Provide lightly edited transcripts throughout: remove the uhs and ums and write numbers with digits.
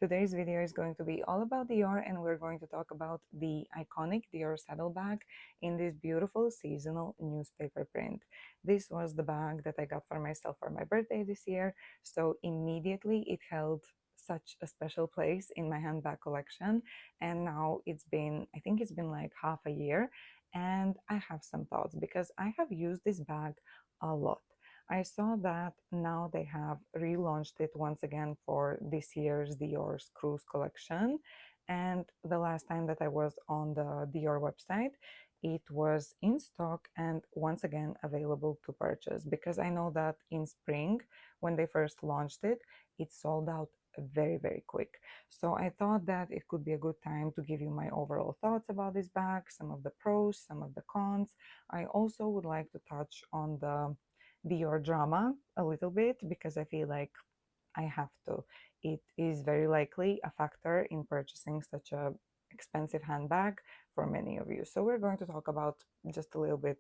Today's video is going to be all about Dior, and we're going to talk about the iconic Dior Saddle bag in this beautiful seasonal newspaper print. This was the bag that I got for myself for my birthday this year, so immediately it held such a special place in my handbag collection. And now I think it's been like half a year, and I have some thoughts because I have used this bag a lot. I saw that now they have relaunched it once again for this year's Dior's Cruise collection. And the last time that I was on the Dior website, it was in stock and once again available to purchase, because I know that in spring, when they first launched it, it sold out very, very quick. So I thought that it could be a good time to give you my overall thoughts about this bag, some of the pros, some of the cons. I also would like to touch on the Dior drama a little bit, because I feel like I have to. It is very likely a factor in purchasing such a expensive handbag for many of you. So we're going to talk about just a little bit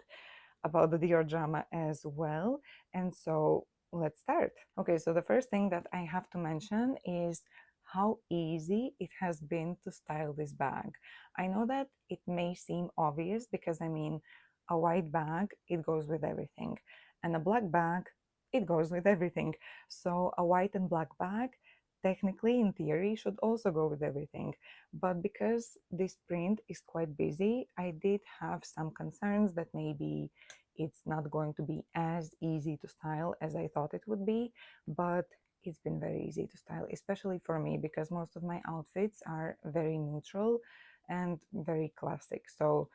about the Dior drama as well. And so let's start. Okay, so the first thing that I have to mention is how easy it has been to style this bag. I know that it may seem obvious because I mean, a white bag, it goes with everything, and a black bag, it goes with everything. So a white and black bag, technically in theory, should also go with everything. But because this print is quite busy, I did have some concerns that maybe it's not going to be as easy to style as I thought it would be. But it's been very easy to style, especially for me, because most of my outfits are very neutral and very classic. So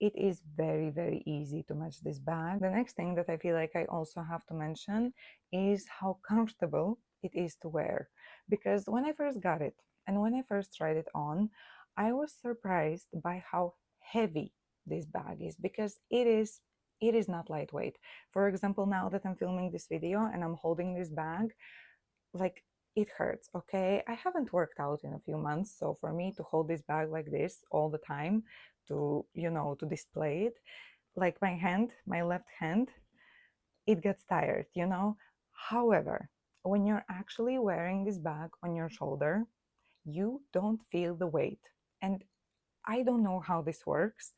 it is very, very easy to match this bag. The next thing that I feel like I also have to mention is how comfortable it is to wear. Because when I first got it and when I first tried it on, I was surprised by how heavy this bag is, because it is not lightweight. For example, now that I'm filming this video and I'm holding this bag, like, it hurts. Okay, I haven't worked out in a few months, so for me to hold this bag like this all the time, to display it, like my left hand, it gets tired. However, when you're actually wearing this bag on your shoulder, you don't feel the weight. And I don't know how this works,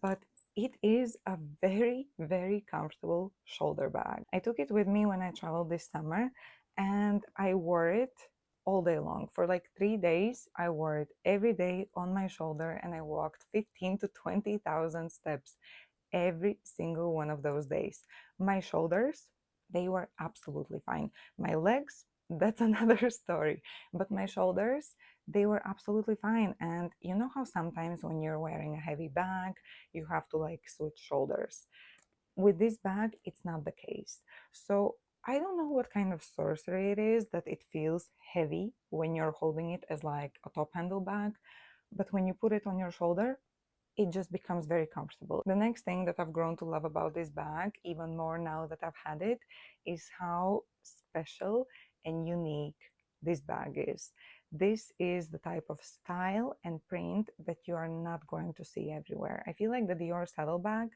but it is a very, very comfortable shoulder bag. I took it with me when I traveled this summer, and I wore it all day long. For like 3 days, I wore it every day on my shoulder, and I walked 15 to 20,000 steps every single one of those days. My shoulders, they were absolutely fine. My legs, that's another story. But my shoulders, they were absolutely fine. And you know how sometimes when you're wearing a heavy bag, you have to like switch shoulders. With this bag, it's not the case. So I don't know what kind of sorcery it is that it feels heavy when you're holding it as like a top handle bag. But when you put it on your shoulder, it just becomes very comfortable. The next thing that I've grown to love about this bag, even more now that I've had it, is how special and unique this bag is. This is the type of style and print that you are not going to see everywhere. I feel like the Dior Saddle bag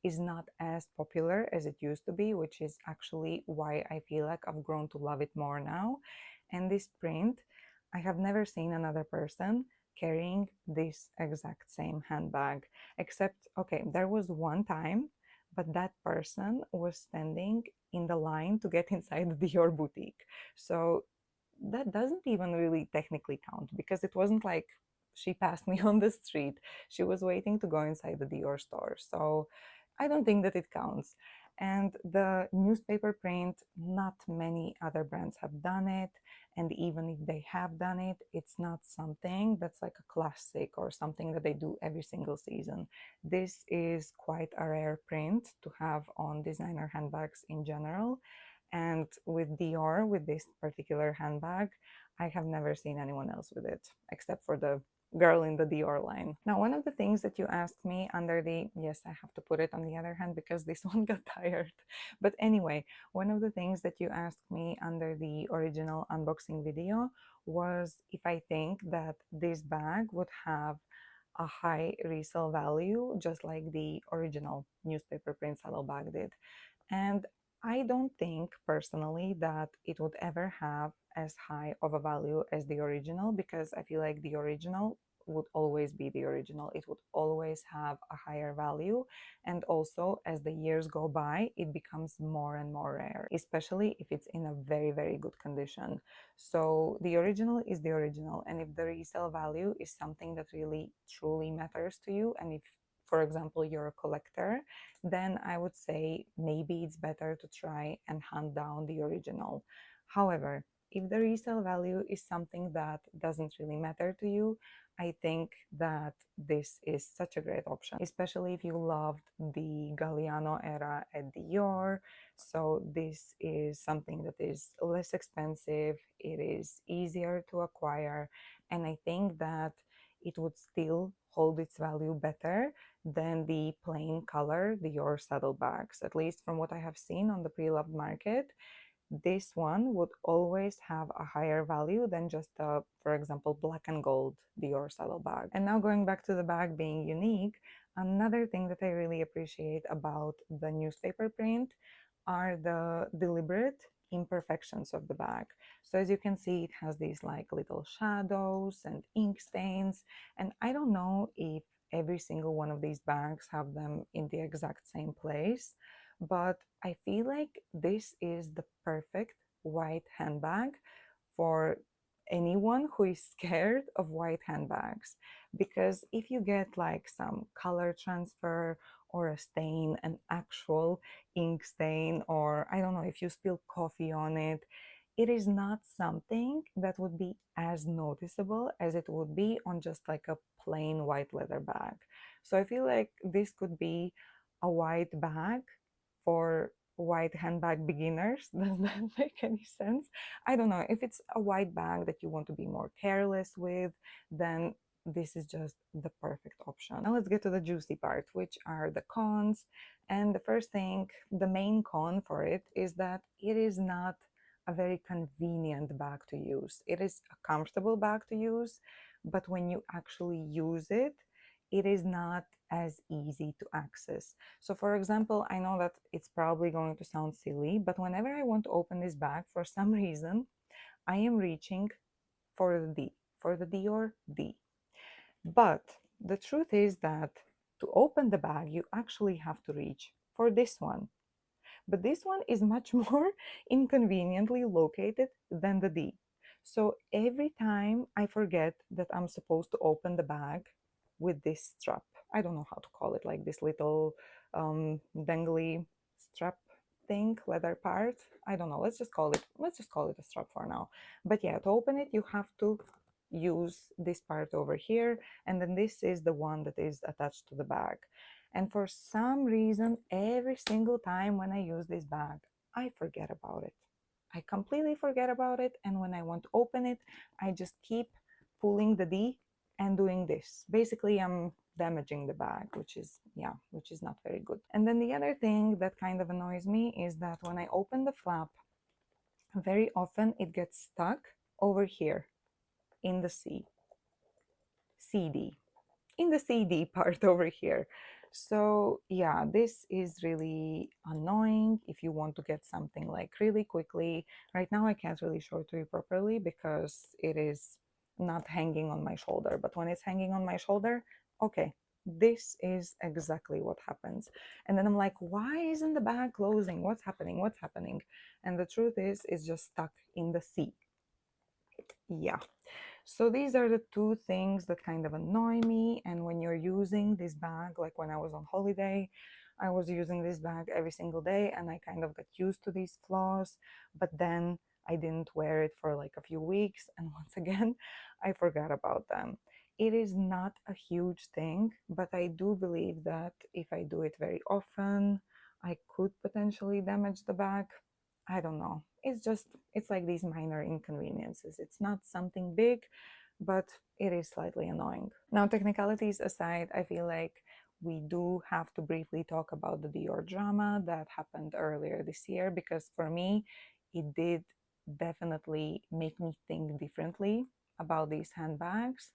is not as popular as it used to be, which is actually why I feel like I've grown to love it more now. And this print, I have never seen another person carrying this exact same handbag, except, okay, there was one time, but that person was standing in the line to get inside the Dior boutique. So that doesn't even really technically count, because it wasn't like she passed me on the street. She was waiting to go inside the Dior store. So I don't think that it counts. And the newspaper print, not many other brands have done it. And even if they have done it, it's not something that's like a classic or something that they do every single season. This is quite a rare print to have on designer handbags in general. And with Dior, with this particular handbag, I have never seen anyone else with it, except for the girl in the Dior line. Now, one of the things that you asked me under the, yes, I have to put it on the other hand because this one got tired. But anyway, one of the things that you asked me under the original unboxing video was if I think that this bag would have a high resale value, just like the original newspaper print saddle bag did. And I don't think personally that it would ever have as high of a value as the original, because I feel like the original would always be the original. It would always have a higher value. And also, as the years go by, it becomes more and more rare, especially if it's in a very, very good condition. So the original is the original. And if the resale value is something that really truly matters to you, and if, for example, you're a collector, then I would say maybe it's better to try and hunt down the original. However, if the resale value is something that doesn't really matter to you, I think that this is such a great option, especially if you loved the Galliano era at Dior. So this is something that is less expensive, it is easier to acquire, and I think that it would still hold its value better than the plain color Dior Saddle bags. At least from what I have seen on the pre-loved market, this one would always have a higher value than just a, for example, black and gold Dior Saddle bag. And now going back to the bag being unique, another thing that I really appreciate about the newspaper print are the deliberate imperfections of the bag. So as you can see, it has these like little shadows and ink stains, and I don't know if every single one of these bags have them in the exact same place, but I feel like this is the perfect white handbag for anyone who is scared of white handbags. Because if you get like some color transfer or a stain, an actual ink stain, or I don't know, if you spill coffee on it, it is not something that would be as noticeable as it would be on just like a plain white leather bag. So I feel like this could be a white bag for white handbag beginners. Does that make any sense? I don't know. If it's a white bag that you want to be more careless with, then this is just the perfect option. Now let's get to the juicy part, which are the cons. And the first thing, the main con for it is that it is not a very convenient bag to use. It is a comfortable bag to use, but when you actually use it, it is not as easy to access. So for example, I know that it's probably going to sound silly, but whenever I want to open this bag, for some reason, I am reaching for the D, for the Dior D. But the truth is that to open the bag, you actually have to reach for this one. But this one is much more inconveniently located than the D. So every time I forget that I'm supposed to open the bag with this strap. I don't know how to call it, like this little dangly strap thing, leather part. I don't know. Let's just call it a strap for now. But yeah, to open it, you have to use this part over here, and then this is the one that is attached to the bag. And for some reason, every single time when I use this bag, I forget about it. I completely forget about it. And when I want to open it, I just keep pulling the D and doing this. Basically, I'm damaging the bag, which is not very good. And then the other thing that kind of annoys me is that when I open the flap, very often it gets stuck over here in the CD, in the CD part over here. So yeah, this is really annoying if you want to get something like really quickly. Right now I can't really show it to you properly because it is not hanging on my shoulder, but when it's hanging on my shoulder, okay, this is exactly what happens. And then I'm like, why isn't the bag closing? What's happening? What's happening? And the truth is, it's just stuck in the C. Yeah. So these are the two things that kind of annoy me. And when you're using this bag, like when I was on holiday, I was using this bag every single day and I kind of got used to these flaws. But then I didn't wear it for like a few weeks. And once again, I forgot about them. It is not a huge thing, but I do believe that if I do it very often, I could potentially damage the bag. I don't know. It's like these minor inconveniences. It's not something big, but it is slightly annoying. Now, technicalities aside, I feel like we do have to briefly talk about the Dior drama that happened earlier this year, because for me, it did definitely make me think differently about these handbags.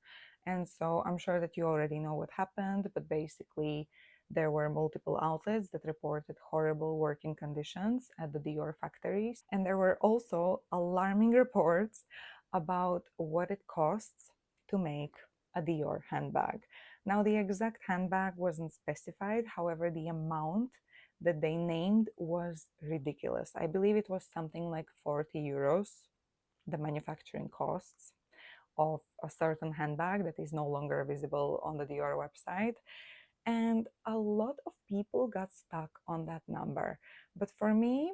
And so I'm sure that you already know what happened, but basically, There were multiple outlets that reported horrible working conditions at the Dior factories, and there were also alarming reports about what it costs to make a Dior handbag. Now, the exact handbag wasn't specified, however, the amount that they named was ridiculous. I believe it was something like 40 euros, the manufacturing costs of a certain handbag that is no longer visible on the Dior website. And a lot of people got stuck on that number. But for me,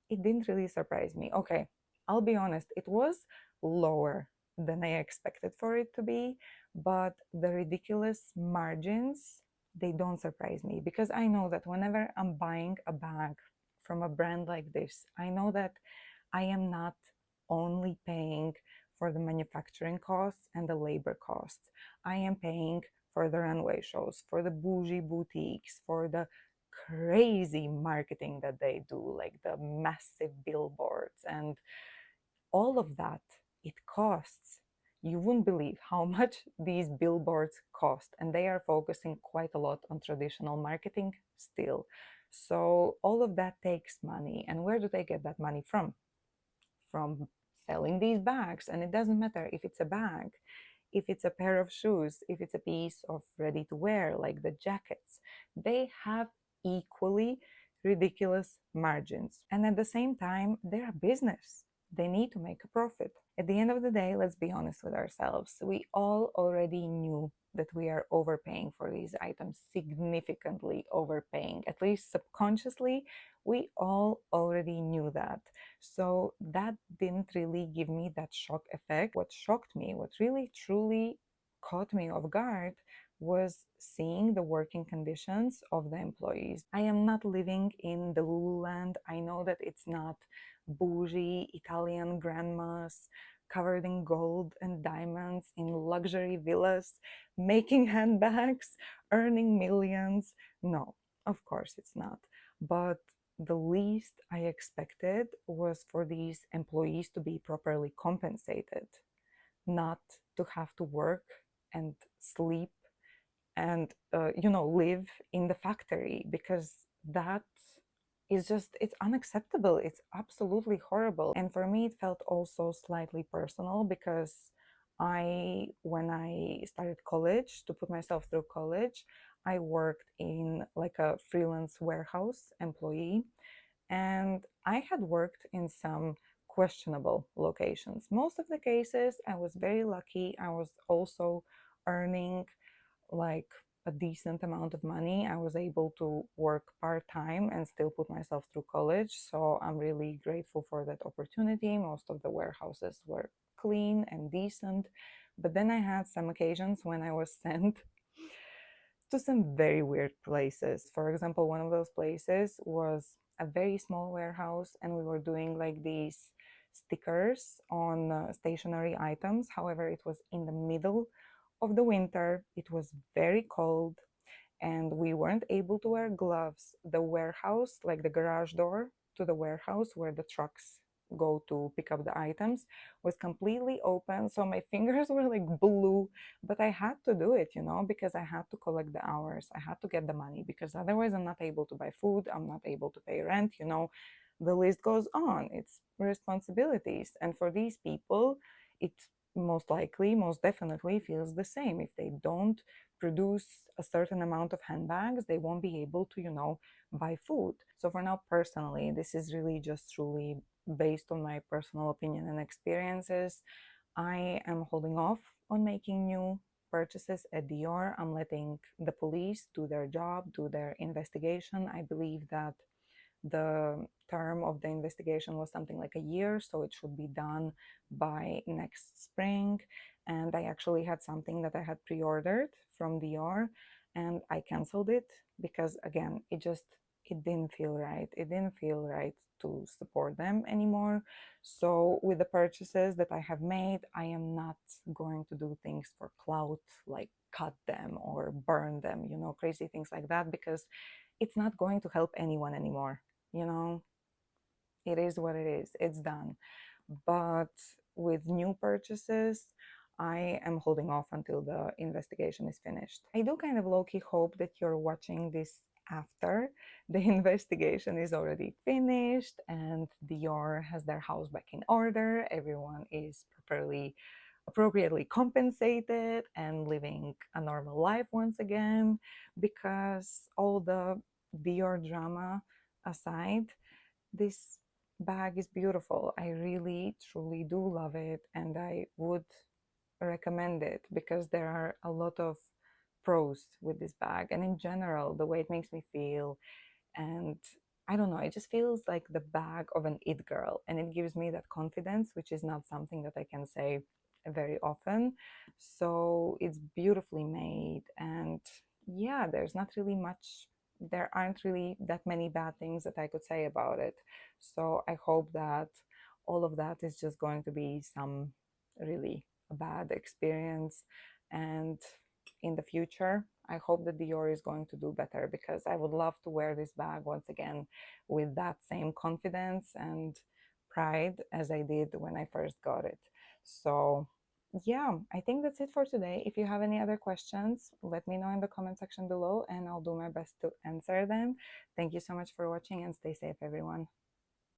it didn't really surprise me. Okay, I'll be honest, it was lower than I expected for it to be, but the ridiculous margins, they don't surprise me because I know that whenever I'm buying a bag from a brand like this, I know that I am not only paying for the manufacturing costs and the labor costs. I am paying for the runway shows, for the bougie boutiques, for the crazy marketing that they do, like the massive billboards and all of that. It costs. You wouldn't believe how much these billboards cost, and they are focusing quite a lot on traditional marketing still. So all of that takes money. And where do they get that money from? From selling these bags. And it doesn't matter if it's a bag, if it's a pair of shoes, if it's a piece of ready to wear, like the jackets, they have equally ridiculous margins. And at the same time, they're a business. They need to make a profit. At the end of the day, let's be honest with ourselves. We all already knew that we are overpaying for these items, significantly overpaying. At least subconsciously, we all already knew that. So that didn't really give me that shock effect. What shocked me, what really truly caught me off guard, was seeing the working conditions of the employees. I am not living in the Lululand. I know that it's not bougie Italian grandmas covered in gold and diamonds in luxury villas, making handbags, earning millions. No, of course it's not. But the least I expected was for these employees to be properly compensated, not to have to work and sleep and live in the factory, because that is just, it's unacceptable. It's absolutely horrible. And for me, it felt also slightly personal because when I started college, to put myself through college, I worked in like a freelance warehouse employee, and I had worked in some questionable locations. Most of the cases, I was very lucky. I was also earning like a decent amount of money. I was able to work part time and still put myself through college. So I'm really grateful for that opportunity. Most of the warehouses were clean and decent. But then I had some occasions when I was sent to some very weird places. For example, one of those places was a very small warehouse, and we were doing like these stickers on stationary items. However, it was in the middle of the winter, it was very cold, and we weren't able to wear gloves. The warehouse, like the garage door to the warehouse where the trucks go to pick up the items, was completely open. So my fingers were like blue, but I had to do it, because I had to collect the hours. I had to get the money because otherwise I'm not able to buy food. I'm not able to pay rent. The list goes on. It's responsibilities. And for these people, it most likely, most definitely feels the same. If they don't produce a certain amount of handbags, they won't be able to, buy food. So for now, personally, this is really just truly based on my personal opinion and experiences. I am holding off on making new purchases at Dior. I'm letting the police do their job, do their investigation. I believe that the term of the investigation was something like a year, so it should be done by next spring. And I actually had something that I had pre-ordered from Dior, and I canceled it because, again, it didn't feel right. It didn't feel right to support them anymore. So with the purchases that I have made, I am not going to do things for clout, like cut them or burn them, crazy things like that, because it's not going to help anyone anymore. you know it is what it is. It's done. But with new purchases, I am holding off until the investigation is finished. I do kind of low-key hope that you're watching this after the investigation is already finished and Dior has their house back in order. Everyone is properly appropriately compensated and living a normal life once again, because all the Dior drama aside, this bag is beautiful. I really truly do love it, and I would recommend it because there are a lot of pros with this bag, and in general the way it makes me feel. And I don't know, it just feels like the bag of an it girl, and it gives me that confidence, which is not something that I can say very often. So it's beautifully made, and yeah, there aren't really that many bad things that I could say about it. So I hope that all of that is just going to be some really bad experience, and in the future I hope that Dior is going to do better, because I would love to wear this bag once again with that same confidence and pride as I did when I first got it. So, yeah, I think that's it for today. If you have any other questions, let me know in the comment section below and I'll do my best to answer them. Thank you so much for watching and stay safe, everyone.